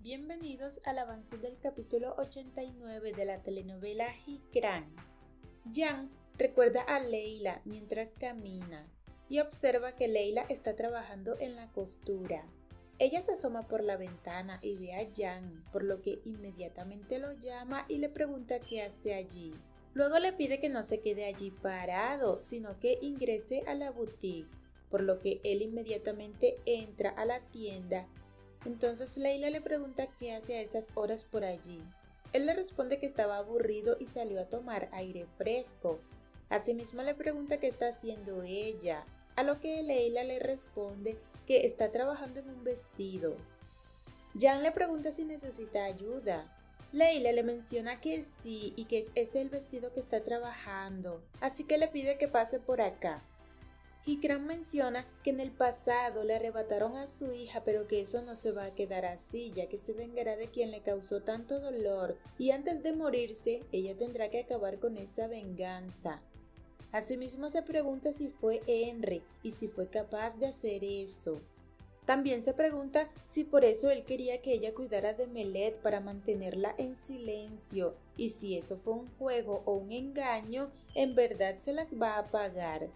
Bienvenidos al avance del capítulo 89 de la telenovela Hikran. Jan recuerda a Leila mientras camina y observa que Leila está trabajando en la costura. Ella se asoma por la ventana y ve a Jan, por lo que inmediatamente lo llama y le pregunta qué hace allí. Luego le pide que no se quede allí parado, sino que ingrese a la boutique, por lo que él inmediatamente entra a la tienda. Entonces Leila le pregunta qué hace a esas horas por allí. Él le responde que estaba aburrido y salió a tomar aire fresco. Asimismo le pregunta qué está haciendo ella, a lo que Leila le responde que está trabajando en un vestido. Jan le pregunta si necesita ayuda. Leila le menciona que sí y que es ese el vestido que está trabajando, así que le pide que pase por acá. Hikran menciona que en el pasado le arrebataron a su hija, pero que eso no se va a quedar así, ya que se vengará de quien le causó tanto dolor y antes de morirse, ella tendrá que acabar con esa venganza. Asimismo se pregunta si fue Henry y si fue capaz de hacer eso. También se pregunta si por eso él quería que ella cuidara de Melet para mantenerla en silencio y si eso fue un juego o un engaño, en verdad se las va a pagar.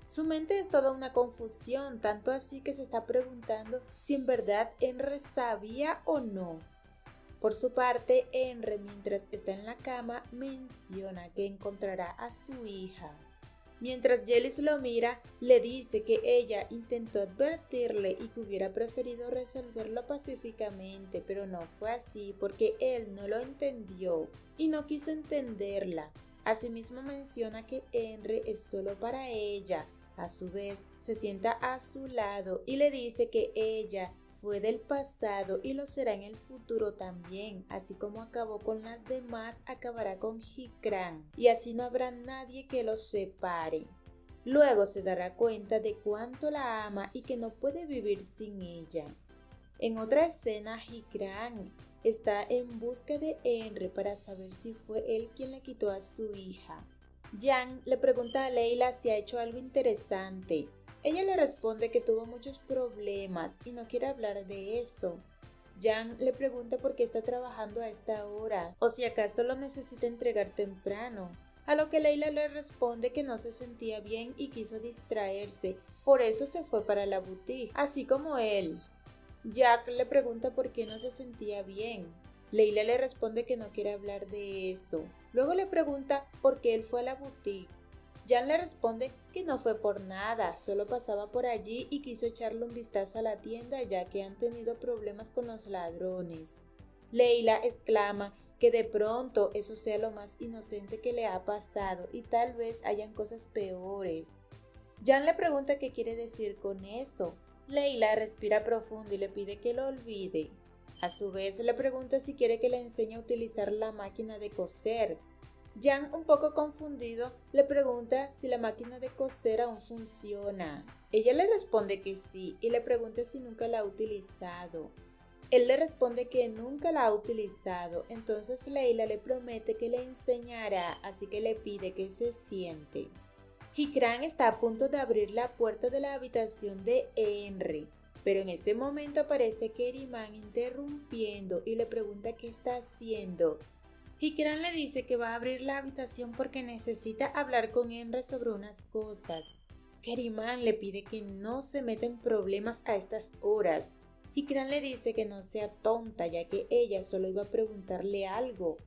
Su mente es toda una confusión, tanto así que se está preguntando si en verdad Henry sabía o no. Por su parte, Henry, mientras está en la cama, menciona que encontrará a su hija. Mientras Jelis lo mira, le dice que ella intentó advertirle y que hubiera preferido resolverlo pacíficamente, pero no fue así porque él no lo entendió y no quiso entenderla. Asimismo menciona que Henry es solo para ella. A su vez, se sienta a su lado y le dice que ella fue del pasado y lo será en el futuro también, así como acabó con las demás, acabará con Hikran y así no habrá nadie que los separe. Luego se dará cuenta de cuánto la ama y que no puede vivir sin ella. En otra escena, Hikran está en busca de Henry para saber si fue él quien le quitó a su hija. Jan le pregunta a Leila si ha hecho algo interesante. Ella le responde que tuvo muchos problemas y no quiere hablar de eso. Jan le pregunta por qué está trabajando a esta hora o si acaso lo necesita entregar temprano. A lo que Leila le responde que no se sentía bien y quiso distraerse, por eso se fue para la boutique, así como él. Jack le pregunta por qué no se sentía bien. Leila le responde que no quiere hablar de eso. Luego le pregunta por qué él fue a la boutique. Jan le responde que no fue por nada, solo pasaba por allí y quiso echarle un vistazo a la tienda ya que han tenido problemas con los ladrones. Leila exclama que de pronto eso sea lo más inocente que le ha pasado y tal vez hayan cosas peores. Jan le pregunta qué quiere decir con eso. Leila respira profundo y le pide que lo olvide. A su vez le pregunta si quiere que le enseñe a utilizar la máquina de coser. Jan, un poco confundido, le pregunta si la máquina de coser aún funciona. Ella le responde que sí y le pregunta si nunca la ha utilizado. Él le responde que nunca la ha utilizado, entonces Leila le promete que le enseñará, así que le pide que se siente. Hikran está a punto de abrir la puerta de la habitación de Henry, pero en ese momento aparece Keriman interrumpiendo y le pregunta qué está haciendo. Hikran le dice que va a abrir la habitación porque necesita hablar con Henry sobre unas cosas. Keriman le pide que no se meta en problemas a estas horas. Hikran le dice que no sea tonta ya que ella solo iba a preguntarle algo.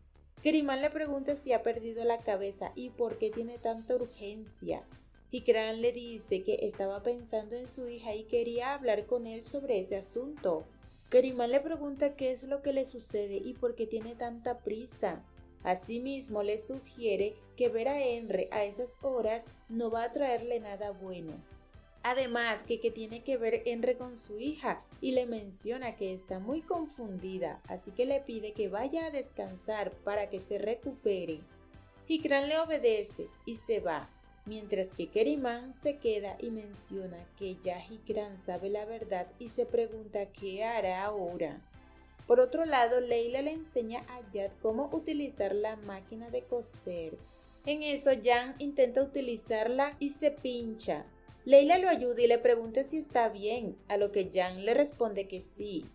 Keriman le pregunta si ha perdido la cabeza y por qué tiene tanta urgencia. Hikran le dice que estaba pensando en su hija y quería hablar con él sobre ese asunto. Keriman le pregunta qué es lo que le sucede y por qué tiene tanta prisa. Asimismo le sugiere que ver a Henry a esas horas no va a traerle nada bueno. Además que tiene que ver Henry con su hija y le menciona que está muy confundida, así que le pide que vaya a descansar para que se recupere. Hikran le obedece y se va, mientras que Keriman se queda y menciona que ya Hikran sabe la verdad y se pregunta qué hará ahora. Por otro lado, Leila le enseña a Jad cómo utilizar la máquina de coser. En eso, Jan intenta utilizarla y se pincha. Leila lo ayuda y le pregunta si está bien, a lo que Jan le responde que sí.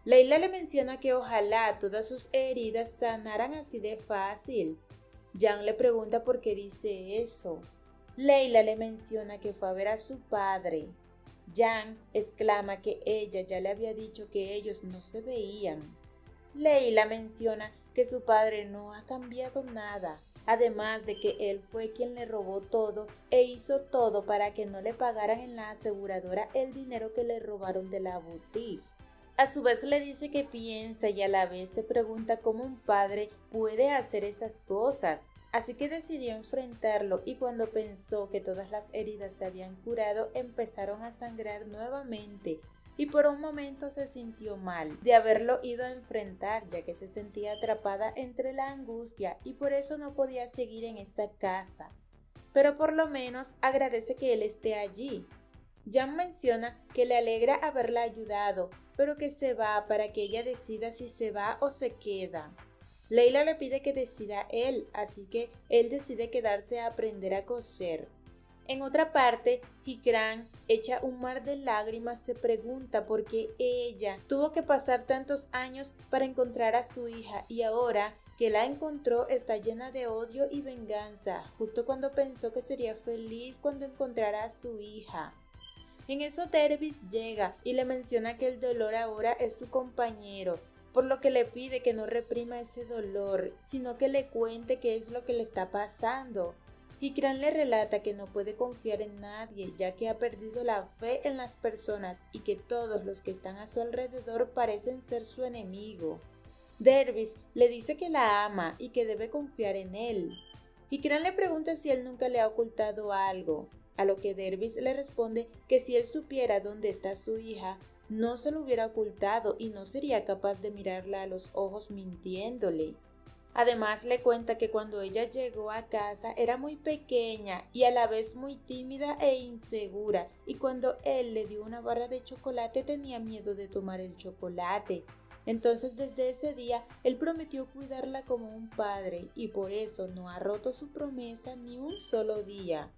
Leila le menciona que ojalá todas sus heridas sanaran así de fácil. Jan le pregunta por qué dice eso. Leila le menciona que fue a ver a su padre. Jan exclama que ella ya le había dicho que ellos no se veían. Leila menciona que su padre no ha cambiado nada, además de que él fue quien le robó todo e hizo todo para que no le pagaran en la aseguradora el dinero que le robaron de la boutique. A su vez le dice que piensa y a la vez se pregunta cómo un padre puede hacer esas cosas. Así que decidió enfrentarlo y cuando pensó que todas las heridas se habían curado, empezaron a sangrar nuevamente y por un momento se sintió mal de haberlo ido a enfrentar, ya que se sentía atrapada entre la angustia y por eso no podía seguir en esta casa. Pero por lo menos agradece que él esté allí. Jan menciona que le alegra haberla ayudado, pero que se va para que ella decida si se va o se queda. Leila le pide que decida él, así que él decide quedarse a aprender a coser. En otra parte, Hikran, hecha un mar de lágrimas, se pregunta por qué ella tuvo que pasar tantos años para encontrar a su hija y ahora que la encontró está llena de odio y venganza, justo cuando pensó que sería feliz cuando encontrara a su hija. En eso Dervis llega y le menciona que el dolor ahora es su compañero, por lo que le pide que no reprima ese dolor, sino que le cuente qué es lo que le está pasando. Hikran le relata que no puede confiar en nadie, ya que ha perdido la fe en las personas y que todos los que están a su alrededor parecen ser su enemigo. Dervis le dice que la ama y que debe confiar en él. Hikran le pregunta si él nunca le ha ocultado algo, a lo que Dervis le responde que si él supiera dónde está su hija, no se lo hubiera ocultado y no sería capaz de mirarla a los ojos mintiéndole. Además le cuenta que cuando ella llegó a casa era muy pequeña y a la vez muy tímida e insegura, y cuando él le dio una barra de chocolate tenía miedo de tomar el chocolate. Entonces desde ese día él prometió cuidarla como un padre y por eso no ha roto su promesa ni un solo día.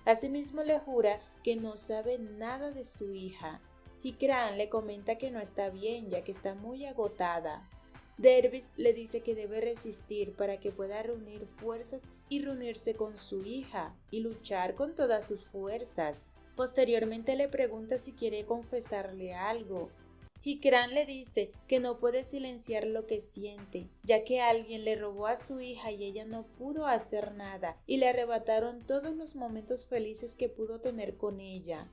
Asimismo le jura que no sabe nada de su hija. Hikran le comenta que no está bien ya que está muy agotada. Dervis le dice que debe resistir para que pueda reunir fuerzas y reunirse con su hija y luchar con todas sus fuerzas. Posteriormente le pregunta si quiere confesarle algo. Hikran le dice que no puede silenciar lo que siente, ya que alguien le robó a su hija y ella no pudo hacer nada y le arrebataron todos los momentos felices que pudo tener con ella.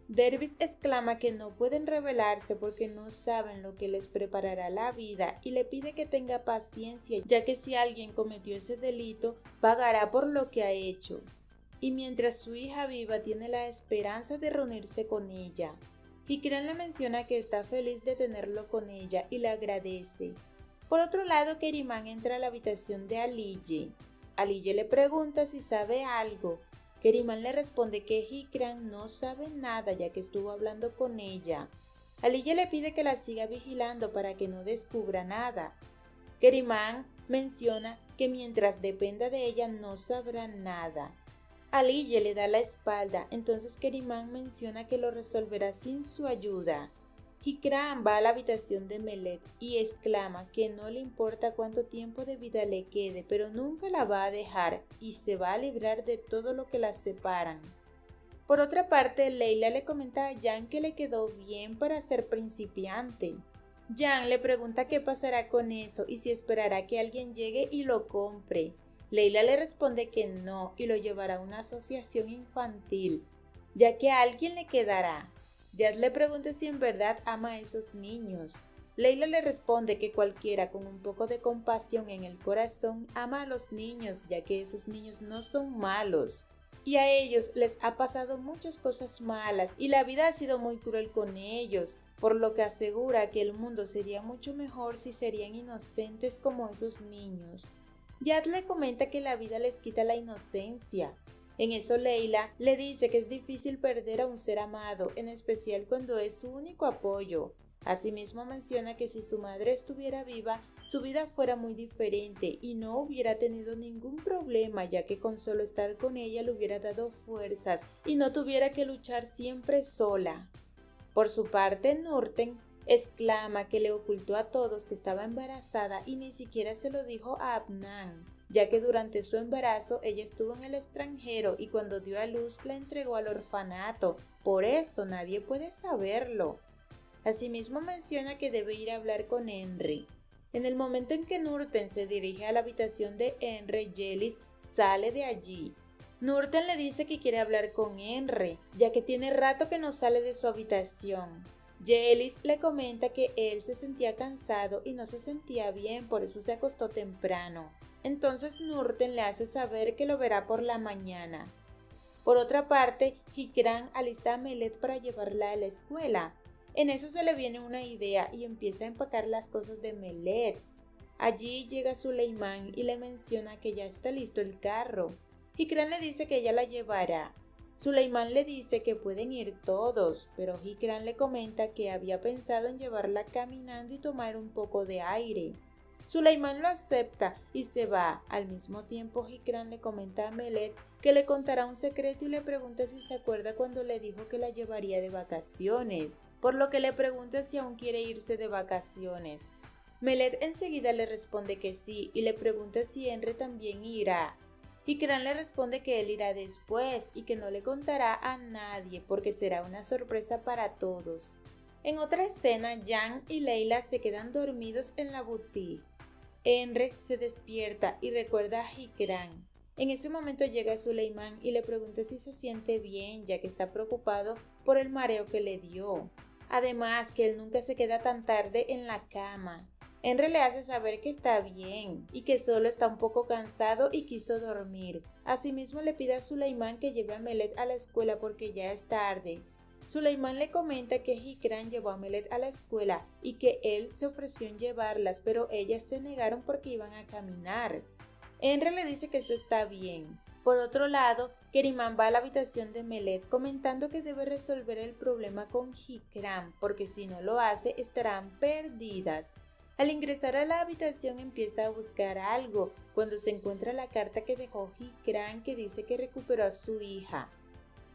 Dervis exclama que no pueden rebelarse porque no saben lo que les preparará la vida y le pide que tenga paciencia, ya que si alguien cometió ese delito, pagará por lo que ha hecho. Y mientras su hija viva tiene la esperanza de reunirse con ella. Hikran le menciona que está feliz de tenerlo con ella y le agradece. Por otro lado, Keriman entra a la habitación de Aliye. Aliye le pregunta si sabe algo. Keriman le responde que Hikran no sabe nada ya que estuvo hablando con ella. Aliye le pide que la siga vigilando para que no descubra nada. Keriman menciona que mientras dependa de ella no sabrá nada. Aliye le da la espalda, entonces Keriman menciona que lo resolverá sin su ayuda. Hikran va a la habitación de Melet y exclama que no le importa cuánto tiempo de vida le quede, pero nunca la va a dejar y se va a librar de todo lo que las separan. Por otra parte, Leila le comenta a Jan que le quedó bien para ser principiante. Jan le pregunta qué pasará con eso y si esperará que alguien llegue y lo compre. Leila le responde que no y lo llevará a una asociación infantil, ya que a alguien le quedará. Jad le pregunta si en verdad ama a esos niños. Leila le responde que cualquiera con un poco de compasión en el corazón ama a los niños, ya que esos niños no son malos. Y a ellos les ha pasado muchas cosas malas y la vida ha sido muy cruel con ellos, por lo que asegura que el mundo sería mucho mejor si serían inocentes como esos niños. Jad le comenta que la vida les quita la inocencia. En eso Leila le dice que es difícil perder a un ser amado, en especial cuando es su único apoyo. Asimismo menciona que si su madre estuviera viva, su vida fuera muy diferente y no hubiera tenido ningún problema, ya que con solo estar con ella le hubiera dado fuerzas y no tuviera que luchar siempre sola. Por su parte, Nurten exclama que le ocultó a todos que estaba embarazada y ni siquiera se lo dijo a Adnan, ya que durante su embarazo ella estuvo en el extranjero y cuando dio a luz la entregó al orfanato, por eso nadie puede saberlo. Asimismo menciona que debe ir a hablar con Henry. En el momento en que Nurten se dirige a la habitación de Henry, Yelis sale de allí. Nurten le dice que quiere hablar con Henry, ya que tiene rato que no sale de su habitación. Yelis le comenta que él se sentía cansado y no se sentía bien, por eso se acostó temprano. Entonces Nurten le hace saber que lo verá por la mañana. Por otra parte, Hikran alista a Melet para llevarla a la escuela. En eso se le viene una idea y empieza a empacar las cosas de Melet. Allí llega Suleiman y le menciona que ya está listo el carro. Hikran le dice que ella la llevará. Suleiman le dice que pueden ir todos, pero Hikran le comenta que había pensado en llevarla caminando y tomar un poco de aire. Suleiman lo acepta y se va. Al mismo tiempo, Hikran le comenta a Melet que le contará un secreto y le pregunta si se acuerda cuando le dijo que la llevaría de vacaciones, por lo que le pregunta si aún quiere irse de vacaciones. Melet enseguida le responde que sí y le pregunta si Henry también irá. Hikran le responde que él irá después y que no le contará a nadie porque será una sorpresa para todos. En otra escena, Jan y Leila se quedan dormidos en la boutique. Henry se despierta y recuerda a Hikran. En ese momento llega Suleiman y le pregunta si se siente bien, ya que está preocupado por el mareo que le dio. Además, que él nunca se queda tan tarde en la cama. Henry le hace saber que está bien y que solo está un poco cansado y quiso dormir. Asimismo le pide a Suleiman que lleve a Melet a la escuela porque ya es tarde. Suleiman le comenta que Hikran llevó a Melet a la escuela y que él se ofreció en llevarlas, pero ellas se negaron porque iban a caminar. Henry le dice que eso está bien. Por otro lado, Keriman va a la habitación de Melet comentando que debe resolver el problema con Hikran porque si no lo hace estarán perdidas. Al ingresar a la habitación empieza a buscar algo, cuando se encuentra la carta que dejó Hikran que dice que recuperó a su hija.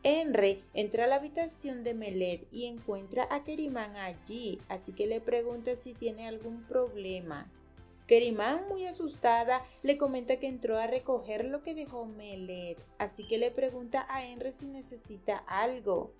Henry entra a la habitación de Melet y encuentra a Keriman allí, así que le pregunta si tiene algún problema. Keriman, muy asustada, le comenta que entró a recoger lo que dejó Melet, así que le pregunta a Henry si necesita algo.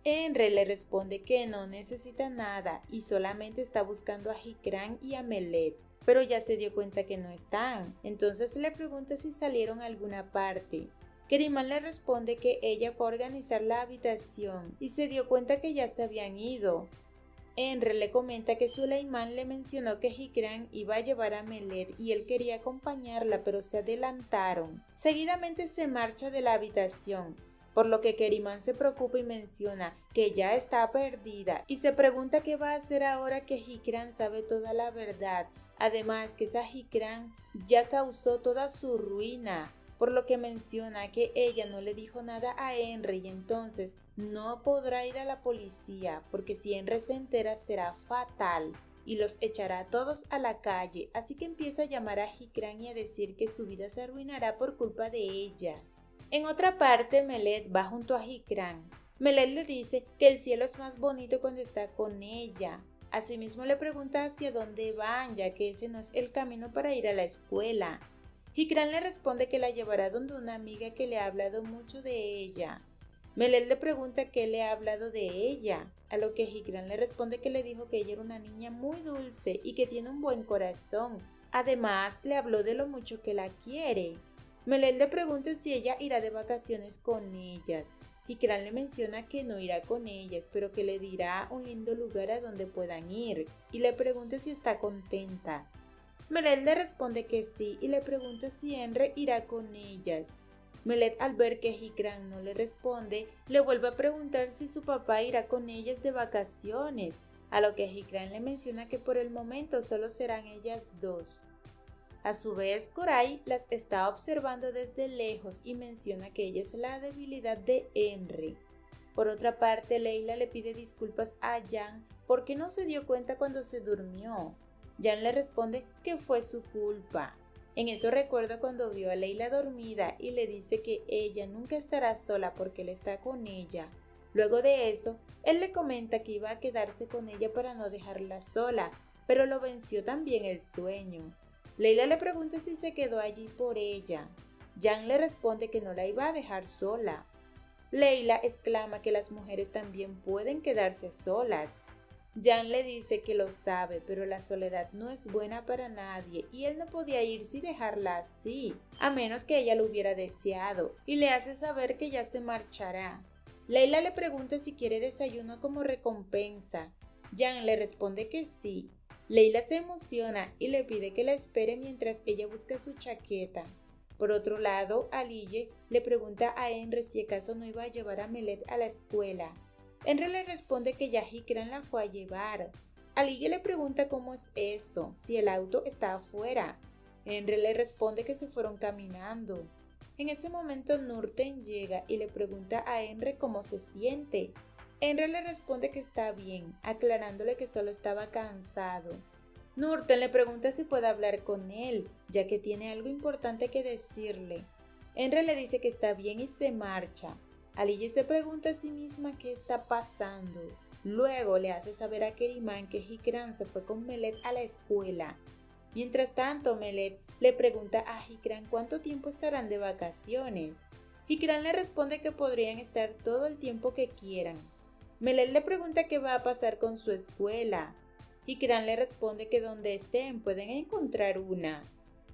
Henry le responde que no necesita nada y solamente está buscando a Hikran y a Melet, pero ya se dio cuenta que no están, entonces le pregunta si salieron a alguna parte. Keriman le responde que ella fue a organizar la habitación y se dio cuenta que ya se habían ido. Henry le comenta que Suleiman le mencionó que Hikran iba a llevar a Melet y él quería acompañarla, pero se adelantaron. Seguidamente se marcha de la habitación, por lo que Keriman se preocupa y menciona que ya está perdida y se pregunta qué va a hacer ahora que Hikran sabe toda la verdad. Además que esa Hikran ya causó toda su ruina, por lo que menciona que ella no le dijo nada a Henry y entonces no podrá ir a la policía porque si Henry se entera será fatal y los echará a todos a la calle, así que empieza a llamar a Hikran y a decir que su vida se arruinará por culpa de ella. En otra parte, Melet va junto a Hikran. Melet le dice que el cielo es más bonito cuando está con ella. Asimismo le pregunta hacia dónde van, ya que ese no es el camino para ir a la escuela. Hikran le responde que la llevará donde una amiga que le ha hablado mucho de ella. Melet le pregunta qué le ha hablado de ella, a lo que Hikran le responde que le dijo que ella era una niña muy dulce y que tiene un buen corazón. Además, le habló de lo mucho que la quiere. Melet le pregunta si ella irá de vacaciones con ellas. Hikran le menciona que no irá con ellas, pero que le dirá un lindo lugar a donde puedan ir, y le pregunta si está contenta. Melet le responde que sí y le pregunta si Henry irá con ellas. Melet, al ver que Hikran no le responde, le vuelve a preguntar si su papá irá con ellas de vacaciones, a lo que Hikran le menciona que por el momento solo serán ellas dos. A su vez, Koray las está observando desde lejos y menciona que ella es la debilidad de Henry. Por otra parte, Leila le pide disculpas a Jan porque no se dio cuenta cuando se durmió. Jan le responde que fue su culpa. En eso recuerda cuando vio a Leila dormida y le dice que ella nunca estará sola porque él está con ella. Luego de eso, él le comenta que iba a quedarse con ella para no dejarla sola, pero lo venció también el sueño. Leila le pregunta si se quedó allí por ella. Jan le responde que no la iba a dejar sola. Leila exclama que las mujeres también pueden quedarse solas. Jan le dice que lo sabe, pero la soledad no es buena para nadie y él no podía irse y dejarla así, a menos que ella lo hubiera deseado, y le hace saber que ya se marchará. Leila le pregunta si quiere desayuno como recompensa. Jan le responde que sí. Leila se emociona y le pide que la espere mientras ella busca su chaqueta. Por otro lado, Aliye le pregunta a Henry si acaso no iba a llevar a Melet a la escuela. Henry le responde que ya Hikran la fue a llevar. Aliye le pregunta cómo es eso, si el auto está afuera. Henry le responde que se fueron caminando. En ese momento Nurten llega y le pregunta a Henry cómo se siente. Henry le responde que está bien, aclarándole que solo estaba cansado. Nurten le pregunta si puede hablar con él, ya que tiene algo importante que decirle. Henry le dice que está bien y se marcha. Aliye se pregunta a sí misma qué está pasando. Luego le hace saber a Keriman que Hikran se fue con Melet a la escuela. Mientras tanto, Melet le pregunta a Hikran cuánto tiempo estarán de vacaciones. Hikran le responde que podrían estar todo el tiempo que quieran. Melet le pregunta qué va a pasar con su escuela. Hikran le responde que donde estén pueden encontrar una.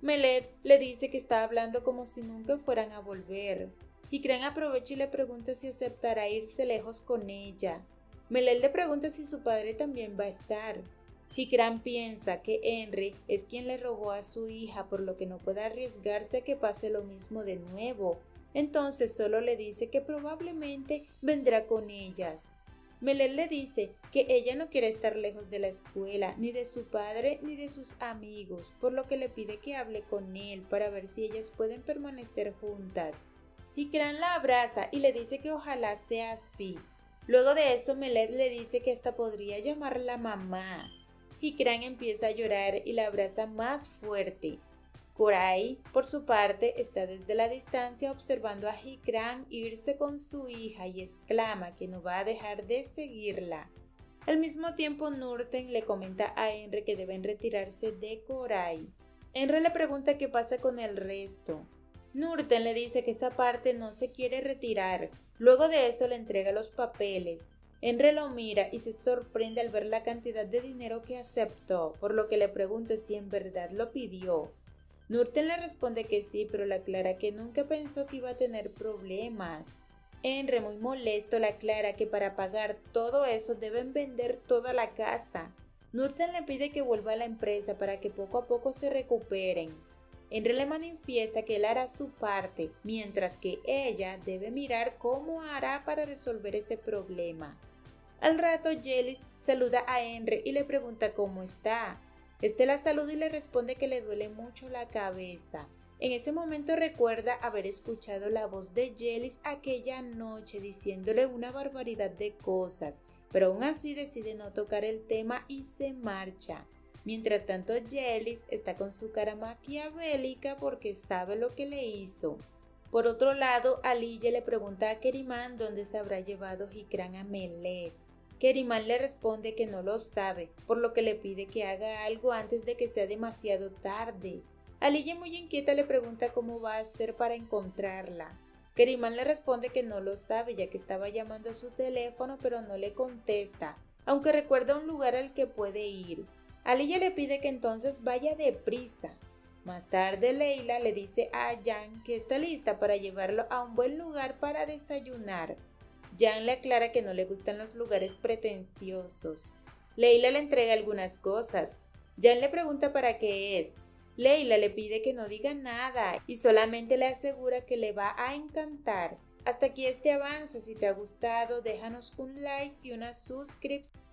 Melet le dice que está hablando como si nunca fueran a volver. Hikran aprovecha y le pregunta si aceptará irse lejos con ella. Melet le pregunta si su padre también va a estar. Hikran piensa que Henry es quien le robó a su hija, por lo que no puede arriesgarse a que pase lo mismo de nuevo. Entonces solo le dice que probablemente vendrá con ellas. Melet le dice que ella no quiere estar lejos de la escuela, ni de su padre, ni de sus amigos, por lo que le pide que hable con él para ver si ellas pueden permanecer juntas. Hikran la abraza y le dice que ojalá sea así. Luego de eso, Melet le dice que hasta podría llamarla mamá. Hikran empieza a llorar y la abraza más fuerte. Koray, por su parte, está desde la distancia observando a Hikran irse con su hija y exclama que no va a dejar de seguirla. Al mismo tiempo, Nurten le comenta a Henry que deben retirarse de Koray. Henry le pregunta qué pasa con el resto. Nurten le dice que esa parte no se quiere retirar. Luego de eso le entrega los papeles. Henry lo mira y se sorprende al ver la cantidad de dinero que aceptó, por lo que le pregunta si en verdad lo pidió. Nurten le responde que sí, pero le aclara que nunca pensó que iba a tener problemas. Henry, muy molesto, le aclara que para pagar todo eso deben vender toda la casa. Nurten le pide que vuelva a la empresa para que poco a poco se recuperen. Henry le manifiesta que él hará su parte, mientras que ella debe mirar cómo hará para resolver ese problema. Al rato, Jelis saluda a Henry y le pregunta cómo está. Este la saluda y le responde que le duele mucho la cabeza. En ese momento recuerda haber escuchado la voz de Jelis aquella noche diciéndole una barbaridad de cosas, pero aún así decide no tocar el tema y se marcha. Mientras tanto, Jelis está con su cara maquiavélica porque sabe lo que le hizo. Por otro lado, Aliye le pregunta a Keriman dónde se habrá llevado Hikran a Melet. Keriman le responde que no lo sabe, por lo que le pide que haga algo antes de que sea demasiado tarde. Aliye, muy inquieta, le pregunta cómo va a hacer para encontrarla. Keriman le responde que no lo sabe, ya que estaba llamando a su teléfono pero no le contesta, aunque recuerda un lugar al que puede ir. Aliye le pide que entonces vaya deprisa. Más tarde, Leila le dice a Jan que está lista para llevarlo a un buen lugar para desayunar. Jan le aclara que no le gustan los lugares pretenciosos. Leila le entrega algunas cosas. Jan le pregunta para qué es. Leila le pide que no diga nada y solamente le asegura que le va a encantar. Hasta aquí este avance. Si te ha gustado, déjanos un like y una suscripción.